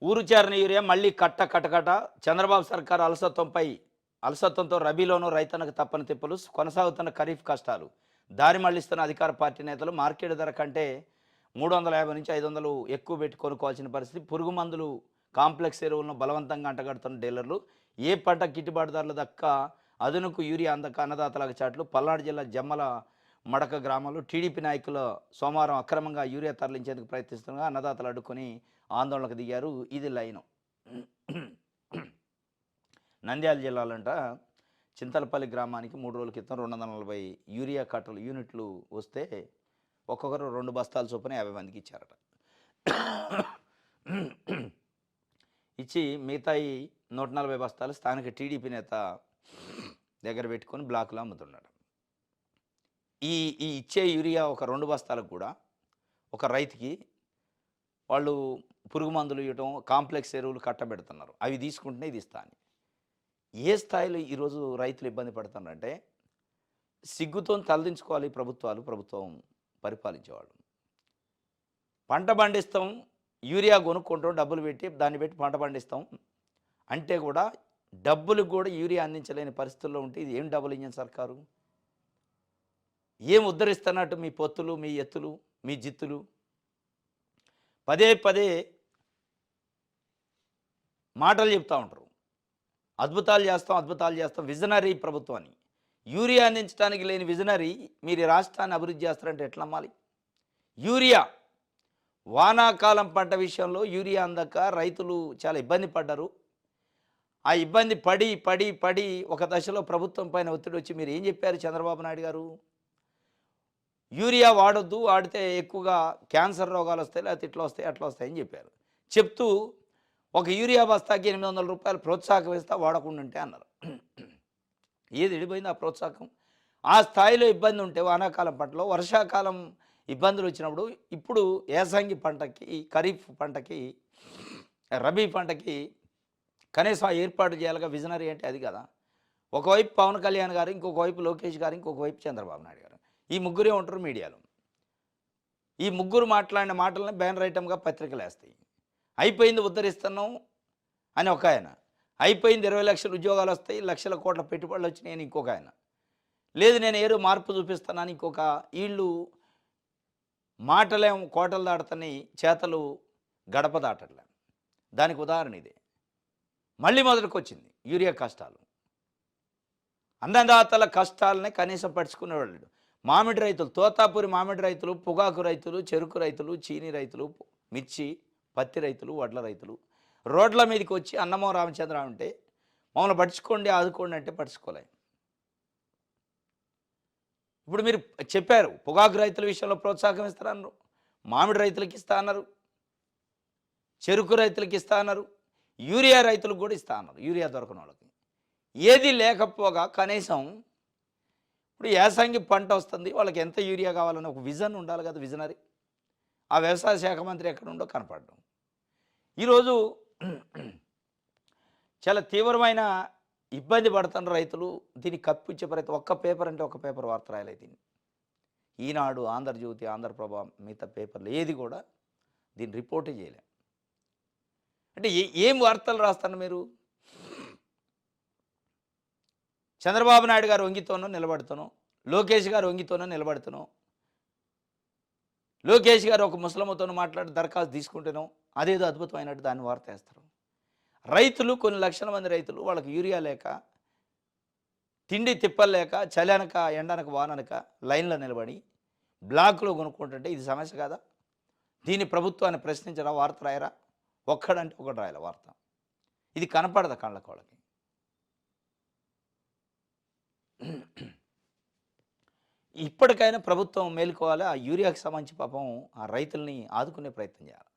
ఊరు చేరని యూరియా మళ్ళీ కట్ట చంద్రబాబు సర్కారు అలసత్వంతో రబీలోనూ రైతన్నకు తప్పని తిప్పలు కొనసాగుతున్న ఖరీఫ్ కష్టాలు దారి మళ్లిస్తున్న అధికార పార్టీ నేతలు మార్కెట్ ధర కంటే 350 నుంచి 500 ఎక్కువ పెట్టి కొనుక్కోవాల్సిన పరిస్థితి. పురుగు మందులు కాంప్లెక్స్ ఎరువులను బలవంతంగా అంటగడుతున్న డీలర్లు. ఏ పంట గిట్టుబాటు ధరలు దక్క అదనుకు యూరియా అందక అన్నదాతలకు చాట్లు. పల్నాడు జిల్లా జమ్మల మడక గ్రామంలో టీడీపీ నాయకులు సోమవారం అక్రమంగా యూరియా తరలించేందుకు ప్రయత్నిస్తుండగా అన్నదాతలు అడ్డుకొని ఆందోళనకు దిగారు. ఇది లైను. నంద్యాల జిల్లాలంట చింతలపల్లి గ్రామానికి 3 రోజుల క్రితం 240 యూరియా కట్టలు యూనిట్లు వస్తే ఒక్కొక్కరు 2 బస్తాల చొప్పున 50 మందికి ఇచ్చారట. ఇచ్చి మిగతాయి 140 బస్తాలు స్థానిక టీడీపీ నేత దగ్గర పెట్టుకొని బ్లాకులో అమ్ముతున్నాడు. ఈ ఈ ఇచ్చే యూరియా ఒక 2 బస్తాలకు కూడా ఒక రైతుకి వాళ్ళు పురుగు మందులు ఇవ్వటం, కాంప్లెక్స్ ఎరువులు కట్టబెడుతున్నారు. అవి తీసుకుంటేనే ఇది ఇస్తా అని. ఏ స్థాయిలో ఈరోజు రైతులు ఇబ్బంది పడుతున్నారంటే సిగ్గుతో తలదించుకోవాలి ప్రభుత్వం పరిపాలించేవాళ్ళు. పంట పండిస్తాం, యూరియా కొనుక్కుంటాం, డబ్బులు పెట్టి దాన్ని పెట్టి పంట పండిస్తాం అంటే కూడా డబ్బులకు కూడా యూరియా అందించలేని పరిస్థితుల్లో ఉంటే ఇది ఏం డబుల్ ఇంజన్ సర్కారు? ఏం ఉద్ధరిస్తున్నట్టు మీ పొత్తులు, మీ ఎత్తులు, మీ జిత్తులు? పదే మాటలు చెప్తూ ఉంటారు. అద్భుతాలు చేస్తాం విజనరీ ప్రభుత్వాన్ని. యూరియా అందించడానికి లేని విజనరీ మీరు రాష్ట్రాన్ని అభివృద్ధి చేస్తారంటే ఎట్లా అమ్మాలి? యూరియా వానాకాలం పంట విషయంలో యూరియా అందక రైతులు చాలా ఇబ్బంది పడ్డారు. ఆ ఇబ్బంది పడి ఒక దశలో ప్రభుత్వం పైన ఒత్తిడి వచ్చి మీరు ఏం చెప్పారు చంద్రబాబు నాయుడు గారు? యూరియా వాడొద్దు, వాడితే ఎక్కువగా క్యాన్సర్ రోగాలు వస్తాయి, లేకపోతే ఇట్లా వస్తాయి అట్లా వస్తాయని చెప్పారు. చెప్తూ ఒక యూరియా బస్తాకి 800 రూపాయలు ప్రోత్సాహం ఇస్తా వాడకుండా ఉంటే అన్నారు. ఏది విడిపోయింది ఆ ప్రోత్సాహం? ఆ స్థాయిలో ఇబ్బంది ఉంటే వానాకాలం పంటలో, వర్షాకాలం ఇబ్బందులు వచ్చినప్పుడు ఇప్పుడు యాసంగి పంటకి, ఖరీఫ్ పంటకి, రబీ పంటకి కనీసం ఏర్పాటు చేయాలిగా. విజనరీ అంటే అది కదా. ఒకవైపు పవన్ కళ్యాణ్ గారు, ఇంకొక వైపు లోకేష్ గారు, ఇంకొక వైపు చంద్రబాబు నాయుడు గారు. ఈ ముగ్గురే ఉంటారు మీడియాలో. ఈ ముగ్గురు మాట్లాడిన మాటలని బ్యానర్ ఐటమ్గా పత్రికలు వేస్తాయి. అయిపోయింది ఉద్ధరిస్తున్నాం అని ఒక ఆయన, అయిపోయింది 20 లక్షల ఉద్యోగాలు వస్తాయి, లక్షల కోట్ల పెట్టుబడులు వచ్చినాయి అని ఇంకొక ఆయన, లేదు నేను ఏదో మార్పు చూపిస్తున్నాను ఇంకొక. వీళ్ళు మాటలేం కోటలు దాటుతున్నాయి, చేతలు గడప దాటట్లే. దానికి ఉదాహరణ ఇదే. మళ్ళీ మొదటికి వచ్చింది యూరియా కష్టాలు. అన్నదాతల కష్టాలనే కనీసం పడుచుకునేవాళ్ళు. మామిడి రైతులు, తోతాపూరి మామిడి రైతులు, పొగాకు రైతులు, చెరుకు రైతులు, చీనీ రైతులు, మిర్చి, పత్తి రైతులు, వడ్ల రైతులు రోడ్ల మీదకి వచ్చి అన్నమో రామచంద్ర అంటే మమ్మల్ని పట్టించుకోండి, ఆదుకోండి అంటే పట్టించుకోలే. ఇప్పుడు మీరు చెప్పారు పొగాకు రైతుల విషయంలో ప్రోత్సాహం ఇస్తారన్నారు, మామిడి రైతులకి ఇస్తా అన్నారు, చెరుకు రైతులకి ఇస్తా అన్నారు, యూరియా రైతులకు కూడా ఇస్తా అన్నారు. యూరియా దొరకని వాళ్ళకి ఏది లేకపోగా కనీసం ఇప్పుడు యాసంగి పంట వస్తుంది, వాళ్ళకి ఎంత యూరియా కావాలని ఒక విజన్ ఉండాలి కదా, విజనరీ. ఆ వ్యవసాయ శాఖ మంత్రి ఎక్కడ ఉందో కనపడడం. ఈరోజు చాలా తీవ్రమైన ఇబ్బంది పడుతున్న రైతులు. దీన్ని కప్పిచ్చే ప్రయత్నం ఒక్క పేపర్ అంటే ఒక్క పేపర్ వార్త రాయలేదు. దీన్ని ఈనాడు, ఆంధ్రజ్యోతి, ఆంధ్రప్రభ, మిగతా పేపర్లు ఏది కూడా దీన్ని రిపోర్టే చేయలే. అంటే ఏం వార్తలు రాస్తాను మీరు? చంద్రబాబు నాయుడు గారు వంగితోనో నిలబడుతాను, లోకేష్ గారు వంగితోనో నిలబడుతాను, లోకేష్ గారు ఒక ముసలమ్మతో మాట్లాడి దరఖాస్తు తీసుకుంటేనో అదేదో అద్భుతమైనట్టు దాన్ని వార్త వేస్తారు. రైతులు, కొన్ని లక్షల మంది రైతులు వాళ్ళకి యూరియా లేక, తిండి తిప్పలేక, చలనక, ఎండనక, వాననక లైన్లో నిలబడి బ్లాక్లో కొనుక్కుంటుంటే ఇది సమస్య కాదా? దీన్ని ప్రభుత్వాన్ని ప్రశ్నించరా? వార్త రాయరా? ఒక్కడంటే ఒకటి రాయాల వార్త. ఇది కనపడదా కళ్ళకు వాళ్ళకి? ఇప్పటికైనా ప్రభుత్వం మేలుకోవాలి. ఆ యూరియాకి సంబంధించి పాపం ఆ రైతుల్ని ఆదుకునే ప్రయత్నం చేయాలి.